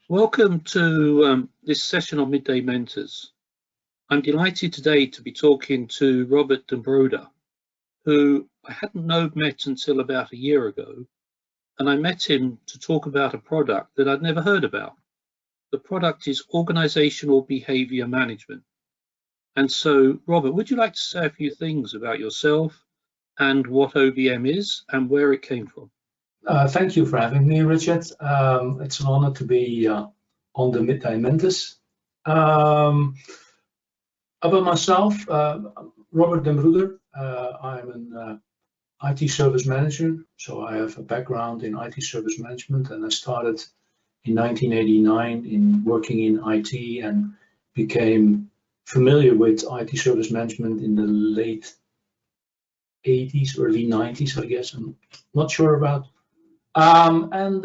Welcome to this session on Midday Mentors. I'm delighted today to be talking to Robert and Broeder, who I hadn't met until about a year ago, and I met him to talk about a product that I'd never heard about. The product is organizational behavior management. And so, Robert, would you like to say a few things about yourself and what OBM is and where it came from? Thank you for having me, Richard. It's an honor to be on the Midday Mentors. About myself, Robert and Broeder. I'm an IT service manager, so I have a background in IT service management, and I started in 1989 in working in IT and became familiar with IT service management in the late 80s, early 90s, I guess. I'm not sure about. In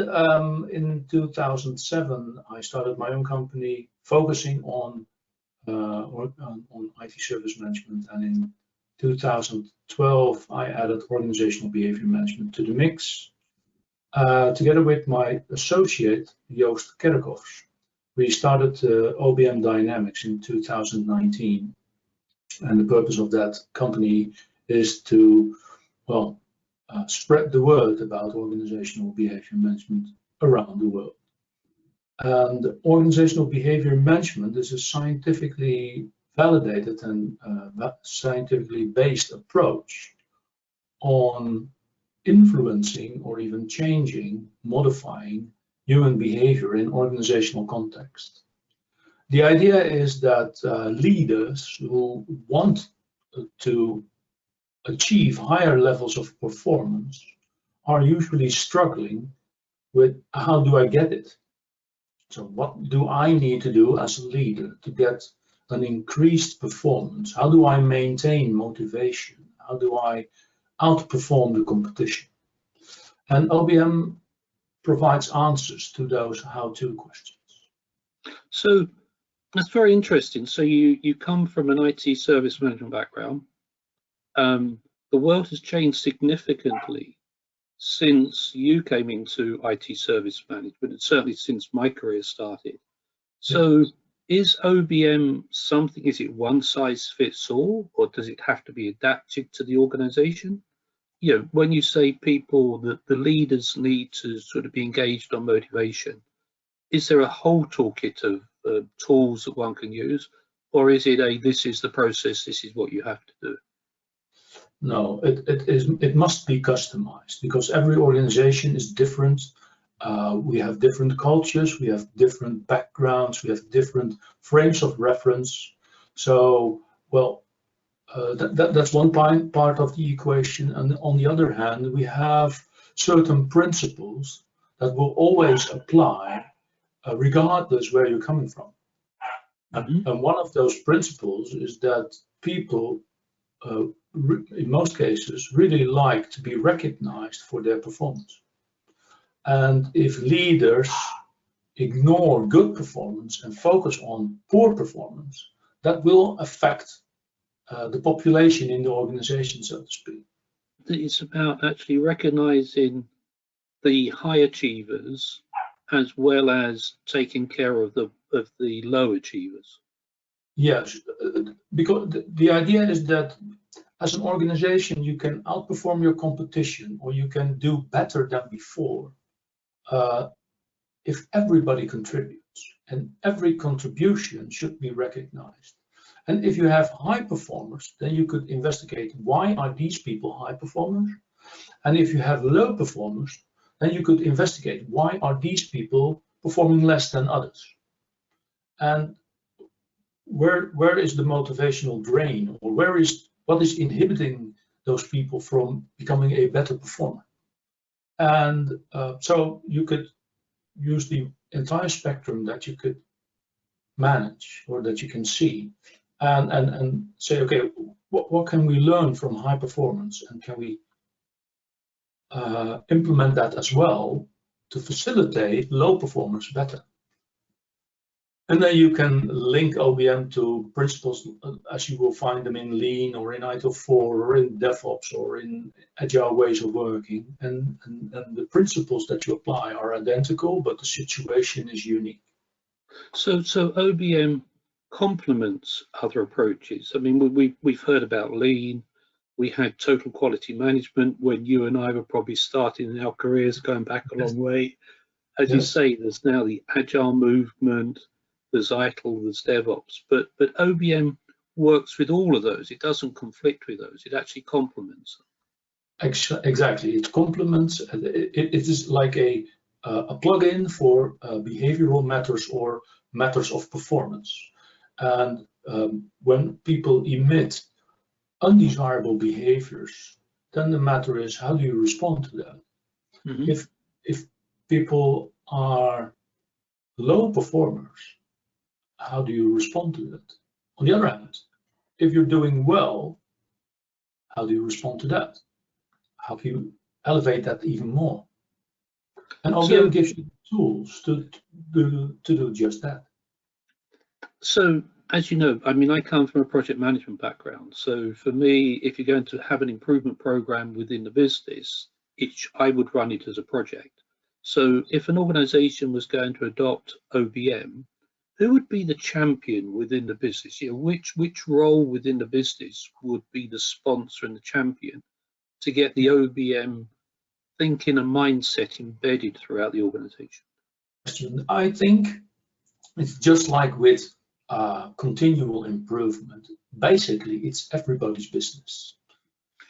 2007, I started my own company focusing on IT service management, and in 2012, I added organizational behavior management to the mix. Together with my associate, Joost Kerkhoffs, we started OBM Dynamics in 2019. And the purpose of that company is to, spread the word about organizational behavior management around the world. And organizational behavior management is a scientifically validated and scientifically based approach on influencing or even changing, modifying human behavior in organizational context. The idea is that leaders who want to achieve higher levels of performance are usually struggling with, how do I get it? So what do I need to do as a leader to get an increased performance? How do I maintain motivation? How do I outperform the competition? And OBM provides answers to those how-to questions. So that's very interesting. So you come from an IT service management background. The world has changed significantly since you came into IT service management, and certainly since my career started. So is OBM something, is it one size fits all, or does it have to be adapted to the organization? You know, when you say people, that the leaders need to sort of be engaged on motivation, is there a whole toolkit of tools that one can use, or is it this is the process, this is what you have to do? No, it must be customized, because every organization is different. We have different cultures, we have different backgrounds, we have different frames of reference. So, that's one part of the equation. And on the other hand, we have certain principles that will always apply regardless where you're coming from. And one of those principles is that people, in most cases, really like to be recognized for their performance. And if leaders ignore good performance and focus on poor performance, that will affect the population in the organization, so to speak. It's about actually recognizing the high achievers as well as taking care of the low achievers. Yes, because the idea is that as an organization, you can outperform your competition, or you can do better than before if everybody contributes, and every contribution should be recognized. And if you have high performers, then you could investigate, why are these people high performers? And if you have low performers, then you could investigate, why are these people performing less than others? And where is the motivational drain, or what is inhibiting those people from becoming a better performer? And so you could use the entire spectrum that you could manage, or that you can see, and say, okay, what can we learn from high performance, and can we implement that as well to facilitate low performers better? And then you can link OBM to principles as you will find them in Lean, or in ITIL4, or in DevOps, or in agile ways of working. And the principles that you apply are identical, but the situation is unique. So OBM complements other approaches. I mean, we've heard about lean. We had total quality management when you and I were probably starting in our careers, going back a long way. As you say, there's now the agile movement, there's ITIL, there's DevOps, but OBM works with all of those. It doesn't conflict with those. It actually complements them. Exactly, it complements. It is like a plugin for behavioral matters or matters of performance. And when people emit undesirable behaviors, then the matter is, how do you respond to that? Mm-hmm. If people are low performers, how do you respond to that? On the other hand, if you're doing well, how do you respond to that? How can you elevate that even more? And OBM gives you tools to do just that. So, as you know, I mean, I come from a project management background. So for me, if you're going to have an improvement program within the business, I would run it as a project. So if an organization was going to adopt OBM, who would be the champion within the business? You know, which role within the business would be the sponsor and the champion to get the OBM thinking and mindset embedded throughout the organization? I think it's just like with continual improvement. Basically, it's everybody's business.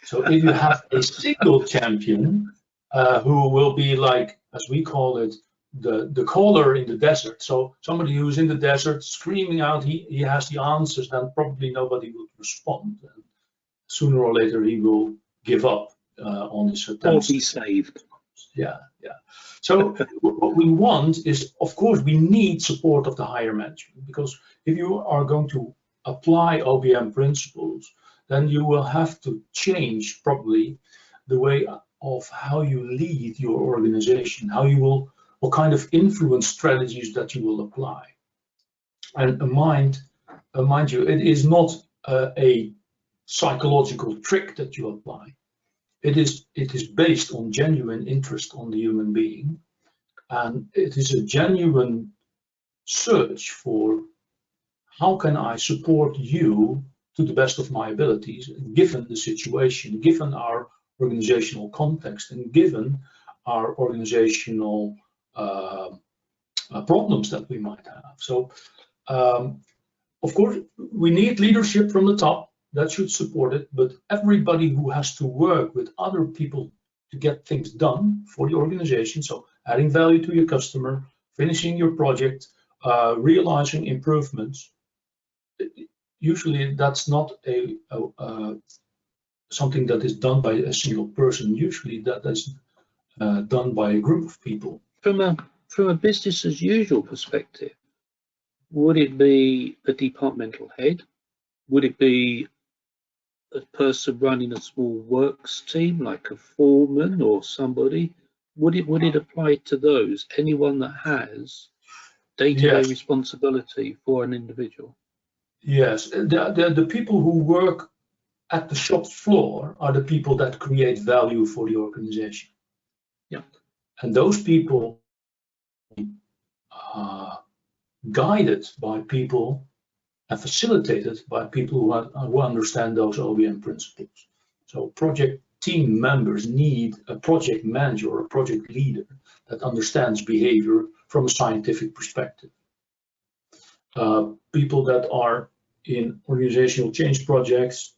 So if you have a single champion who will be like, as we call it, the caller in the desert. So somebody who's in the desert screaming out, he has the answers, then probably nobody will respond. And sooner or later, he will give up on his attempts. Or be saved. Yeah. So what we want is, of course, we need support of the higher management, because if you are going to apply OBM principles, then you will have to change probably the way of how you lead your organization, what kind of influence strategies that you will apply. And mind you, it is not a psychological trick that you apply. It is based on genuine interest on the human being, and it is a genuine search for how can I support you to the best of my abilities, given the situation, given our organizational context, and given our organizational problems that we might have. So, of course, we need leadership from the top. That should support it, but everybody who has to work with other people to get things done for the organization, so adding value to your customer, finishing your project, realizing improvements, usually that's not something that is done by a single person. Usually that is done by a group of people. From a business as usual perspective, would it be a departmental head? Would it be a person running a small works team, like a foreman or somebody? Would it apply to those? Anyone that has day-to-day responsibility for an individual? Yes, the people who work at the shop floor are the people that create value for the organization. Yeah, and those people are guided by people and facilitated by people who understand those OBM principles. So project team members need a project manager or a project leader that understands behavior from a scientific perspective. People that are in organizational change projects,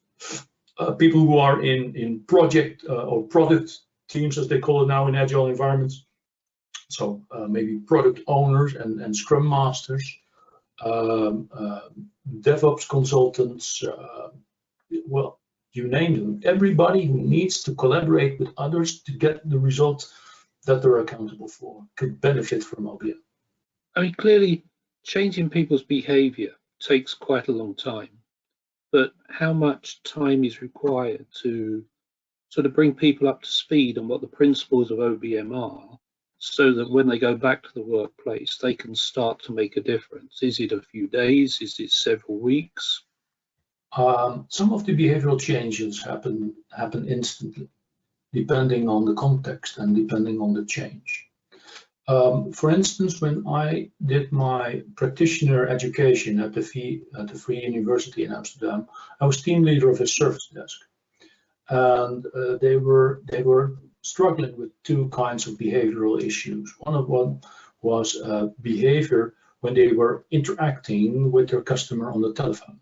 people who are in project or product teams, as they call it now in agile environments. So maybe product owners and scrum masters, DevOps consultants, well, you name them. Everybody who needs to collaborate with others to get the result that they're accountable for could benefit from OBM. I mean, clearly, changing people's behavior takes quite a long time, but how much time is required to sort of bring people up to speed on what the principles of OBM are, so that when they go back to the workplace, they can start to make a difference? Is it a few days? Is it several weeks? Some of the behavioral changes happen instantly, depending on the context and depending on the change. For instance, when I did my practitioner education at the Free University in Amsterdam, I was team leader of a service desk, and they were struggling with two kinds of behavioral issues. One of them was behavior when they were interacting with their customer on the telephone.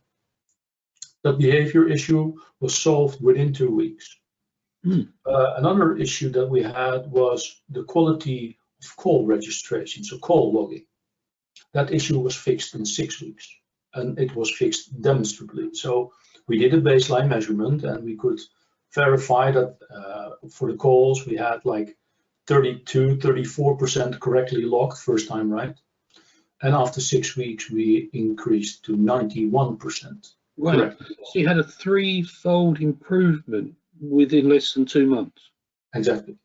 That behavior issue was solved within 2 weeks. Another issue that we had was the quality of call registration, so call logging. That issue was fixed in 6 weeks, and it was fixed demonstrably. So we did a baseline measurement, and we could verify that for the calls we had like 34% correctly logged first time, right? And after 6 weeks, we increased to 91%. Right. Correct. So you had a 3-fold improvement within less than 2 months. Exactly.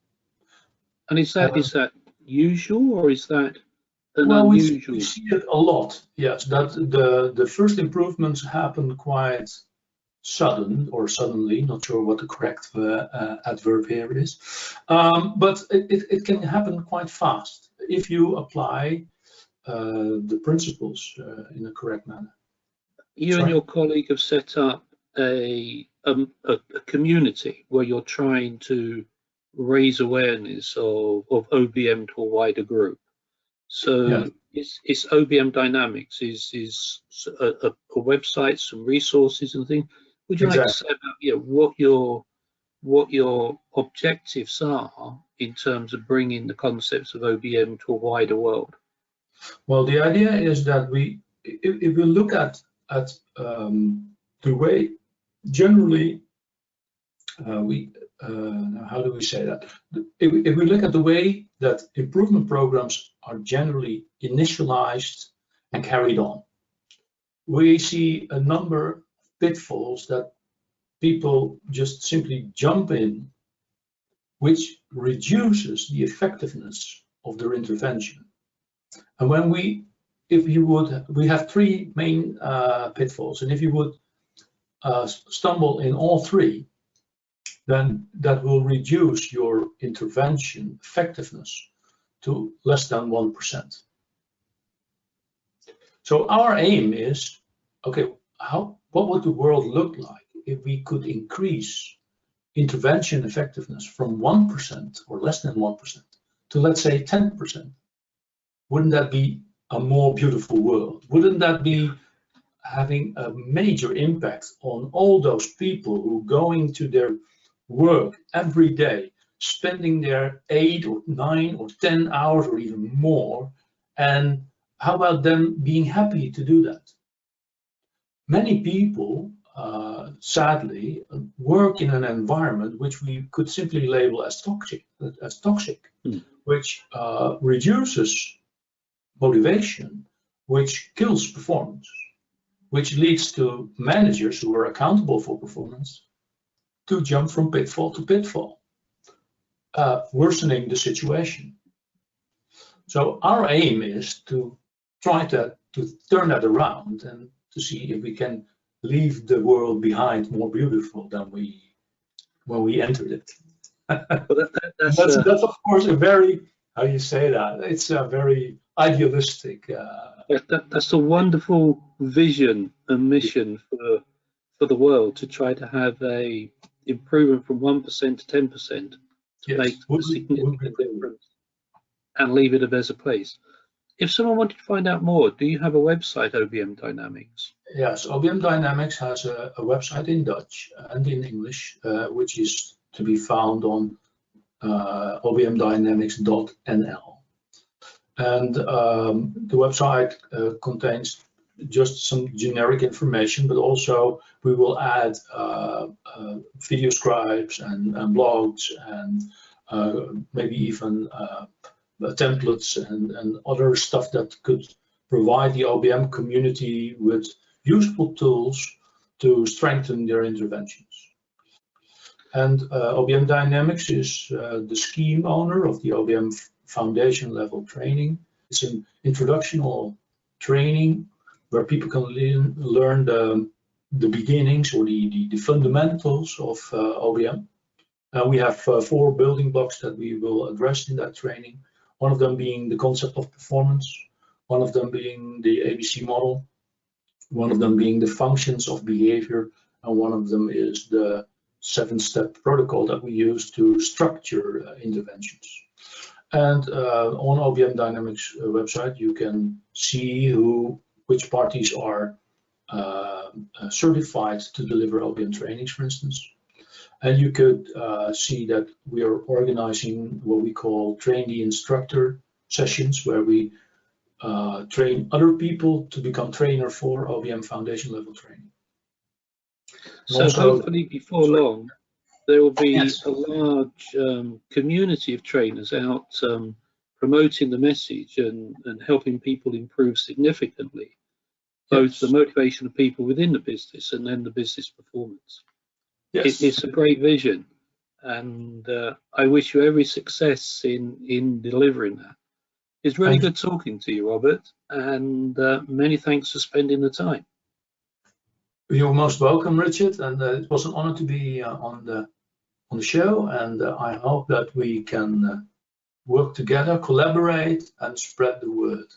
And is that usual, or is that an unusual? We see it a lot. Yes, that the first improvements happen quite suddenly. Not sure what the correct adverb here is, but it can happen quite fast if you apply the principles in a correct manner. You and your colleague have set up a community where you're trying to raise awareness of OBM to a wider group. So yeah. It's OBM Dynamics is a website, some resources and things. Would you like to say about what your objectives are in terms of bringing the concepts of OBM to a wider world? Well, the idea is that if we look at the way generally how do we say that? If we look at the way that improvement programs are generally initialized and carried on, we see a number of pitfalls that people just simply jump in, which reduces the effectiveness of their intervention. And when we have 3 main pitfalls, and if you would stumble in all 3, then that will reduce your intervention effectiveness to less than 1%. So our aim is, okay, what would the world look like if we could increase intervention effectiveness from 1% or less than 1% to, let's say, 10%? Wouldn't that be a more beautiful world? Wouldn't that be having a major impact on all those people who going to their work every day, spending their 8 or 9 or 10 hours or even more, and how about them being happy to do that? Many people, sadly, work in an environment which we could simply label as toxic, which reduces motivation, which kills performance, which leads to managers who are accountable for performance to jump from pitfall to pitfall, worsening the situation. So our aim is to try to turn that around and to see if we can leave the world behind more beautiful than when we entered it. That's of course a very, how do you say that? It's a very idealistic. That's a wonderful vision and mission for the world, to try to have a improvement from 1% to 10% to make a significant difference and leave it a better place. If someone wanted to find out more, do you have a website, OBM Dynamics? Yes, OBM Dynamics has a website in Dutch and in English, which is to be found on obmdynamics.nl. And the website contains just some generic information, but also we will add video scripts and blogs and maybe even templates and other stuff that could provide the OBM community with useful tools to strengthen their interventions. And OBM Dynamics is the scheme owner of the OBM foundation level training. It's an introductional training where people can learn the beginnings or the fundamentals of OBM. We have 4 building blocks that we will address in that training. one of them being the concept of performance, one of them being the ABC model, one of them being the functions of behavior, and one of them is the 7-step protocol that we use to structure interventions. And on OBM Dynamics website, you can see which parties are certified to deliver OBM trainings, for instance. And you could see that we are organizing what we call train the instructor sessions, where we train other people to become trainer for OBM foundation level training. So hopefully before long, there will be Yes. a large community of trainers out promoting the message and helping people improve significantly, both Yes. the motivation of people within the business and then the business performance. Yes. It's a great vision, and I wish you every success in delivering that. It's really good talking to you, Robert, and many thanks for spending the time. You're most welcome, Richard, and it was an honor to be on the show, and I hope that we can work together, collaborate, and spread the word.